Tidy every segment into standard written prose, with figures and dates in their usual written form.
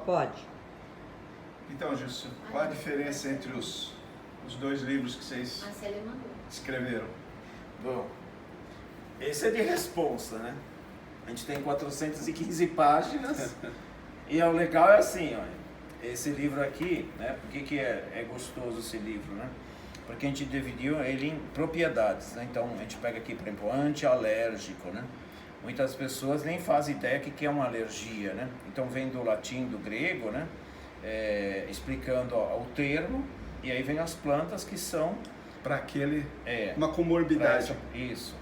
pode. Então, Gilson, qual a diferença entre os dois livros que vocês escreveram? Bom, esse é de responsa, né? A gente tem 415 páginas e o legal é assim, olha, esse livro aqui, né? Por que é gostoso esse livro, né? Porque a gente dividiu ele em propriedades, né? Então a gente pega aqui, por exemplo, antialérgico, né? Muitas pessoas nem fazem ideia que é uma alergia, né? Então vem do latim, do grego, né? Explicando o termo, e aí vem as plantas que são para aquele uma comorbidade. Isso.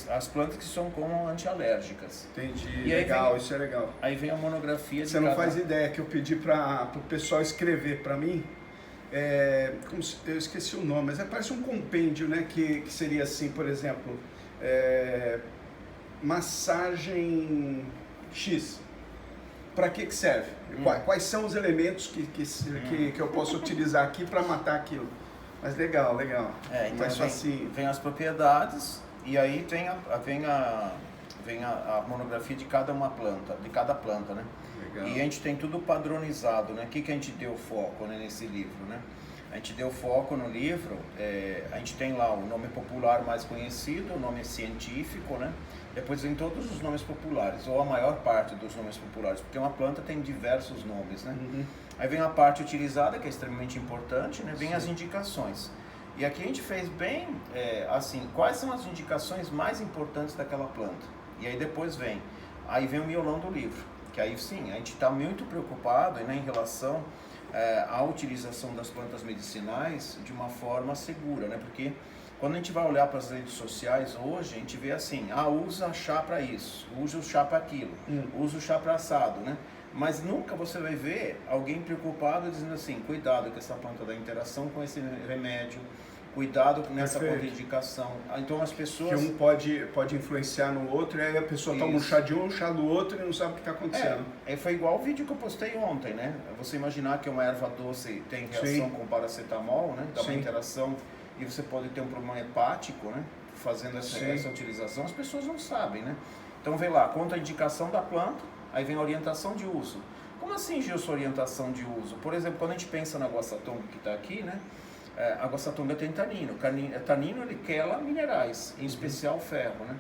As plantas que são como antialérgicas. Entendi. E legal, isso é legal. Aí vem a monografia de Você não faz ideia que eu pedi para o pessoal escrever para mim. Eu esqueci o nome, mas parece um compêndio, né? Que seria assim, por exemplo, massagem X. Para que serve? Quais são os elementos que eu posso utilizar aqui para matar aquilo? Mas legal. Então vem as propriedades e aí vem a monografia de cada planta, né? Legal. E a gente tem tudo padronizado, né? O que a gente deu foco, né, nesse livro, né? A gente deu foco no livro, a gente tem lá o nome popular mais conhecido, o nome científico, né? Depois vem todos os nomes populares, ou a maior parte dos nomes populares, porque uma planta tem diversos nomes, né? Uhum. Aí vem a parte utilizada, que é extremamente importante, né? Vem as indicações. E aqui a gente fez bem, assim, quais são as indicações mais importantes daquela planta. E aí depois vem o miolão do livro, que aí sim, a gente está muito preocupado, né, em relação à utilização das plantas medicinais de uma forma segura, né? Porque quando a gente vai olhar para as redes sociais hoje, a gente vê assim, usa chá para isso, usa o chá para aquilo, usa o chá para assado, né? Mas nunca você vai ver alguém preocupado dizendo assim, cuidado que essa planta dá interação com esse remédio, cuidado nessa contraindicação. Então as pessoas... Que um pode influenciar no outro, e aí a pessoa toma um chá de um chá do outro e não sabe o que está acontecendo. Foi igual o vídeo que eu postei ontem, né? Você imaginar que uma erva doce tem reação com paracetamol, né? Dá uma interação... E você pode ter um problema hepático, né? Fazendo essa utilização, as pessoas não sabem, né? Então vem lá, contraindicação da planta, aí vem a orientação de uso. Como assim, Gilson, orientação de uso? Por exemplo, quando a gente pensa na guaçatonga que está aqui, né? A guaçatonga tem tanino. Tanino ele quela minerais, em especial ferro, né?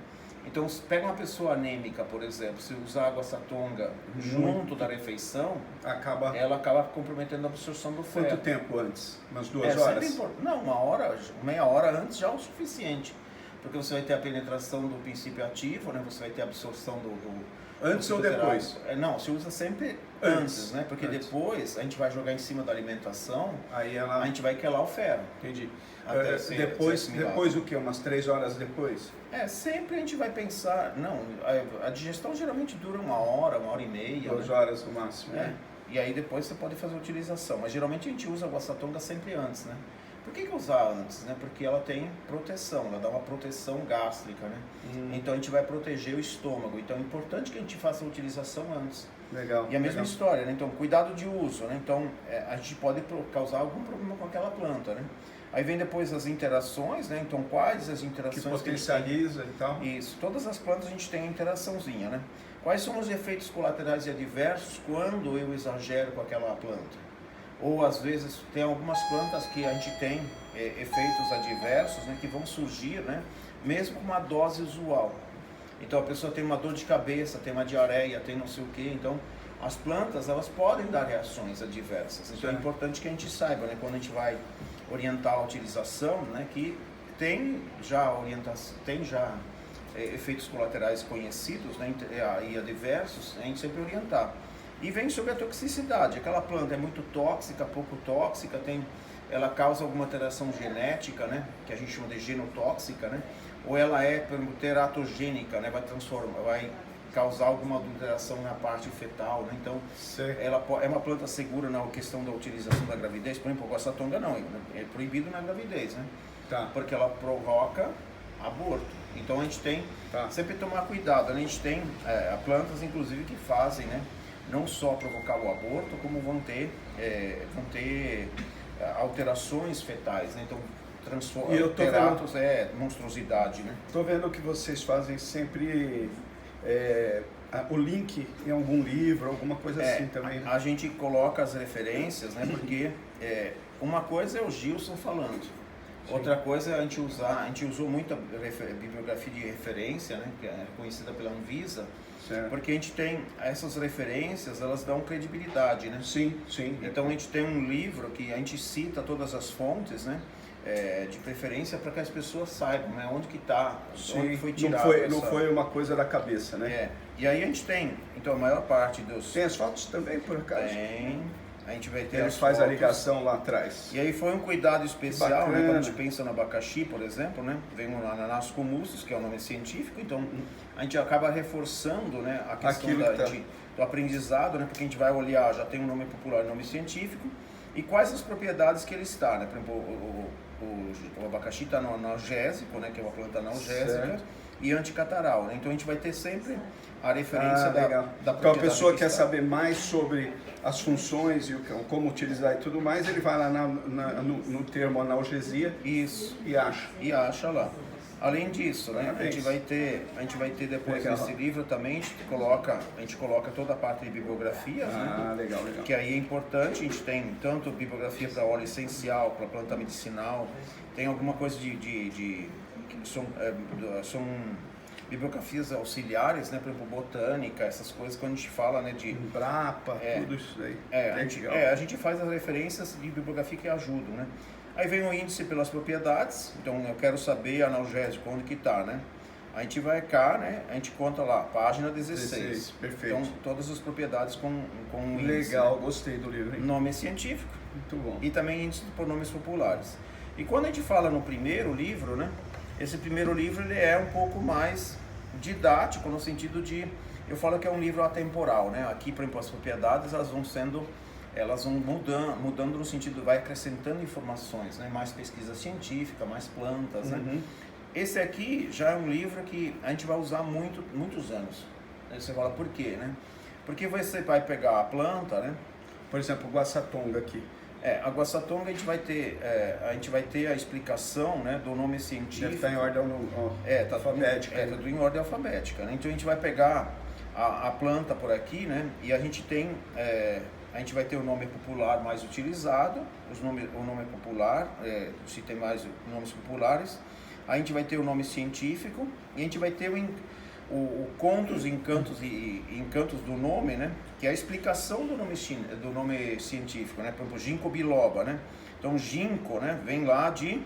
Então, se pega uma pessoa anêmica, por exemplo, se usar a guaçatonga junto da refeição, ela acaba comprometendo a absorção do ferro. Quanto tempo antes? Umas 2 horas? Não, meia hora antes já é o suficiente. Porque você vai ter a penetração do princípio ativo, né? Você vai ter a absorção Antes ou depois? Não, se usa sempre antes, né? Porque depois a gente vai jogar em cima da alimentação, aí a gente vai quelar o ferro. Entendi. Depois o quê? Umas 3 horas depois? Sempre a gente vai pensar... Não, a digestão geralmente dura 1 hora, 1h30. 2 horas no máximo, E aí depois você pode fazer a utilização. Mas geralmente a gente usa a guaçatonga sempre antes, né? Por que usar antes, né? Porque ela tem proteção, ela dá uma proteção gástrica, né? Então a gente vai proteger o estômago. Então é importante que a gente faça a utilização antes. Legal. E a mesma história, né? Então cuidado de uso, né? Então a gente pode causar algum problema com aquela planta, né? Aí vem depois as interações, né? Então quais as interações que potencializa e tal? Isso. Todas as plantas a gente tem a interaçãozinha, né? Quais são os efeitos colaterais e adversos quando eu exagero com aquela planta? Ou às vezes tem algumas plantas que a gente tem efeitos adversos, né, que vão surgir, né, mesmo com uma dose usual. Então a pessoa tem uma dor de cabeça, tem uma diarreia, tem não sei o que. Então as plantas elas podem dar reações adversas. Então é importante que a gente saiba, né, quando a gente vai orientar a utilização, né, que tem já efeitos colaterais conhecidos, né, e adversos, a gente sempre orientar. E vem sobre a toxicidade. Aquela planta é muito tóxica, pouco tóxica, ela causa alguma alteração genética, né? Que a gente chama de genotóxica, né? Ou ela é teratogênica, né? Vai causar alguma alteração na parte fetal, né? Então, ela é uma planta segura na questão da utilização da gravidez. Por exemplo, a guaçatonga não, é proibido na gravidez, né? Porque ela provoca aborto. Então a gente tem sempre tomar cuidado. A gente tem plantas, inclusive, que fazem, né? Não só provocar o aborto, como vão ter alterações fetais, né? Então, vendo, monstruosidade, né? Estou vendo que vocês fazem sempre o link em algum livro, alguma coisa assim também. A gente coloca as referências, né? Porque uma coisa é o Gilson falando, outra coisa é a gente usou muito a bibliografia de referência, né? Que é conhecida pela Anvisa, certo. porque a gente tem essas referências, elas dão credibilidade, né? Sim, sim. Então a gente tem um livro que a gente cita todas as fontes, né? De preferência para que as pessoas saibam, né, onde que está, onde foi tirado. Não foi uma coisa da cabeça, né? E aí a gente tem, então a maior parte dos... Tem as fotos também, por acaso? Tem, a gente vai ter Eles faz a ligação lá atrás. E aí foi um cuidado especial, né, quando a gente pensa no abacaxi, por exemplo, né, vem o Ananasso communis, que é o nome científico, então a gente acaba reforçando, né, a questão do aprendizado, né, porque a gente vai olhar, já tem um nome popular e um nome científico, e quais as propriedades que ele está, né, por exemplo, o abacaxi está no analgésico, né, que é uma planta analgésica, e anticataral, né? Então a gente vai ter sempre a referência da propriedade. Então a pessoa quer saber mais sobre as funções e como utilizar e tudo mais, ele vai lá no termo analgesia e acha. E acha lá. Além disso, né, a gente vai ter depois nesse livro também, a gente coloca toda a parte de bibliografia, né? Legal. Que aí é importante, a gente tem tanto bibliografia para óleo essencial, para planta medicinal, tem alguma coisa que são bibliografias auxiliares, né, por exemplo, botânica, essas coisas, quando a gente fala, né, de... Embrapa, tudo isso aí. A gente faz as referências de bibliografia que ajudam, né? Aí vem o índice pelas propriedades, então eu quero saber analgésico, onde que está, né? A gente vai cá, né? A gente conta lá, página 16. Perfeito. Então, todas as propriedades com índice. Legal, né? Gostei do livro, hein? Nome científico. Muito bom. E também índice por nomes populares. E quando a gente fala no primeiro livro, né? Esse primeiro livro, ele é um pouco mais didático, no sentido de... Eu falo que é um livro atemporal, né? Aqui, por exemplo, as propriedades, elas vão mudando no sentido, vai acrescentando informações, né? Mais pesquisa científica, mais plantas, né? Esse aqui já é um livro que a gente vai usar muitos anos. Aí você fala, por quê, né? Porque você vai pegar a planta, né? Por exemplo, o guaçatonga aqui. A guaçatonga a gente vai ter a explicação, né, do nome científico. Deve estar em ordem alfabética. Tudo em ordem alfabética, né? Então a gente vai pegar a planta por aqui, né? E a gente tem... a gente vai ter o nome popular mais utilizado, o nome popular, se tem mais nomes populares. A gente vai ter o nome científico e a gente vai ter o contos, encantos e encantos do nome, né? Que é a explicação do nome científico, né? Por exemplo, ginkgo biloba, né? Então, ginkgo, né? Vem lá de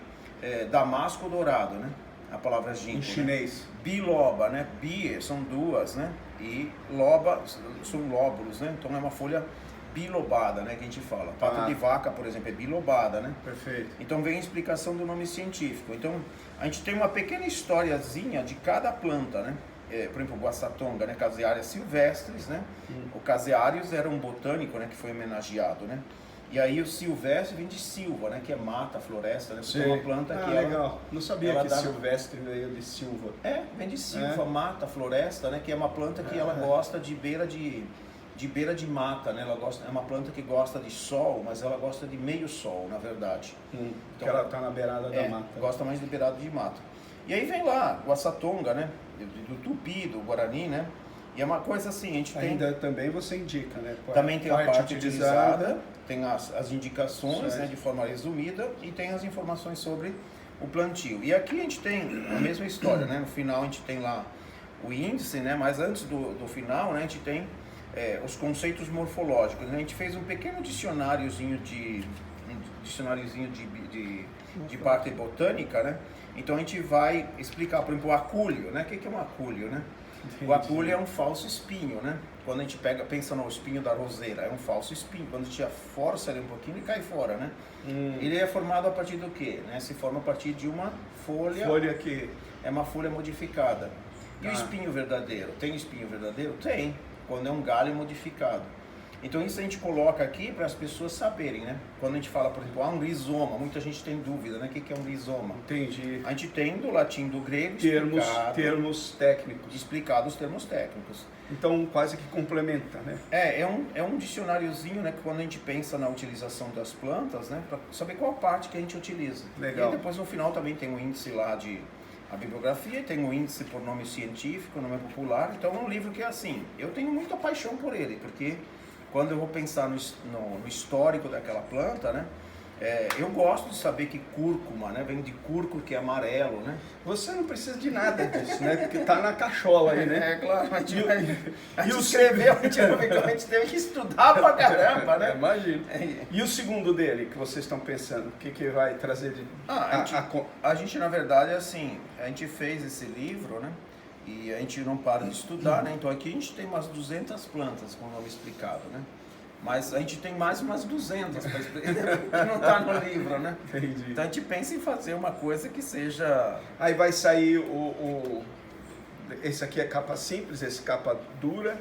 damasco dourado, né? A palavra ginkgo. Em chinês. Né? Biloba, né? Bi são duas, né? E loba são lóbulos, né? Então, é uma folha bilobada, né, que a gente fala. Pata de vaca, por exemplo, é bilobada, né? Perfeito. Então vem a explicação do nome científico. Então a gente tem uma pequena historiazinha de cada planta, né? Por exemplo, o guaçatonga, né? Caseárias silvestres, né? O caseários era um botânico, né? Que foi homenageado, né? E aí o silvestre vem de silva, né? Que é mata, floresta, né? Porque é uma planta que legal. Não sabia que silvestre veio de silva. Vem de silva, mata, floresta, né? Que é uma planta que ela gosta de beira de mata, né? É uma planta que gosta de sol, mas ela gosta de meio sol, na verdade. Então ela está na beirada da mata. Gosta mais de beirada de mata. E aí vem lá, guaçatonga, né? Do tupi, do guarani, né? E é uma coisa assim, a gente tem... Ainda também você indica, né? Também tem a parte utilizada, tem as indicações, né, de forma resumida, e tem as informações sobre o plantio. E aqui a gente tem a mesma história, né? No final a gente tem lá o índice, né? Mas antes do final, né, a gente tem os conceitos morfológicos, né? A gente fez um pequeno dicionáriozinho de parte botânica, né? Então a gente vai explicar, por exemplo, o acúlio, né? O que é um acúlio, né? Entendi. O acúlio é um falso espinho, né? Quando a gente pensa no espinho da roseira, é um falso espinho. Quando a gente força ele um pouquinho, ele cai fora, né? Ele é formado a partir do quê? Né? Se forma a partir de uma folha. Folha que é uma folha modificada. E o espinho verdadeiro? Tem espinho verdadeiro? Tem. Quando é um galho modificado. Então isso a gente coloca aqui para as pessoas saberem, né? Quando a gente fala, por exemplo, um rizoma, muita gente tem dúvida, né? O que é um rizoma? Entendi. A gente tem do latim, do grego, termos técnicos. Explicados os termos técnicos. Então quase que complementa, né? É um dicionáriozinho, né? Que quando a gente pensa na utilização das plantas, né? Para saber qual parte que a gente utiliza. Legal. E depois no final também tem um índice lá de a bibliografia e tem o índice por nome científico, nome popular. Então é um livro que, assim, eu tenho muita paixão por ele, porque quando eu vou pensar no histórico daquela planta, né? Eu gosto de saber que cúrcuma, né? Vem de curco, que é amarelo, né? Você não precisa de nada disso, né? Porque tá na cachola aí, né? É claro, a gente escreveu, a gente teve que estudar pra caramba, né? Imagino. E o segundo dele, que vocês estão pensando? O que vai trazer de... A gente, na verdade, assim, a gente fez esse livro, né? E a gente não para de estudar, né? Então aqui a gente tem umas 200 plantas com o nome explicado, né? Mas a gente tem mais umas 200 para explicar, que não está no livro, né? Entendi. Então a gente pensa em fazer uma coisa que seja... Aí vai sair esse aqui é capa simples, esse capa dura.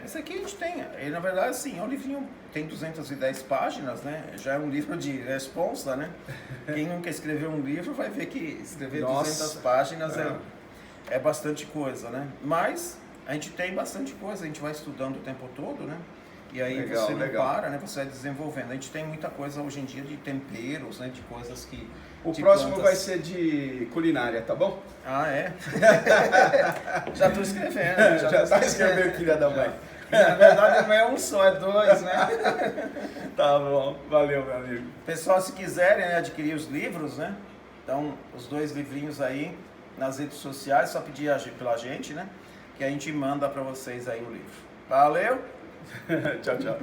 Esse aqui a gente tem. E, na verdade, assim, é um livrinho, tem 210 páginas, né? Já é um livro de responsa, né? Quem nunca escreveu um livro vai ver que escrever 200 páginas é bastante coisa, né? Mas a gente tem bastante coisa, a gente vai estudando o tempo todo, né? E aí você não para, né? Você vai desenvolvendo. A gente tem muita coisa hoje em dia de temperos, né? De coisas que... O próximo vai ser de culinária, tá bom? Ah, é? Já estou escrevendo. Já está escrevendo, filha da mãe. Na verdade não é um só, é dois, né? Tá bom, valeu, meu amigo. Pessoal, se quiserem, né, adquirir os livros, né? Então, os 2 livrinhos aí nas redes sociais, só pedir pela gente, né? Que a gente manda para vocês aí o livro. Valeu! Tchau, tchau.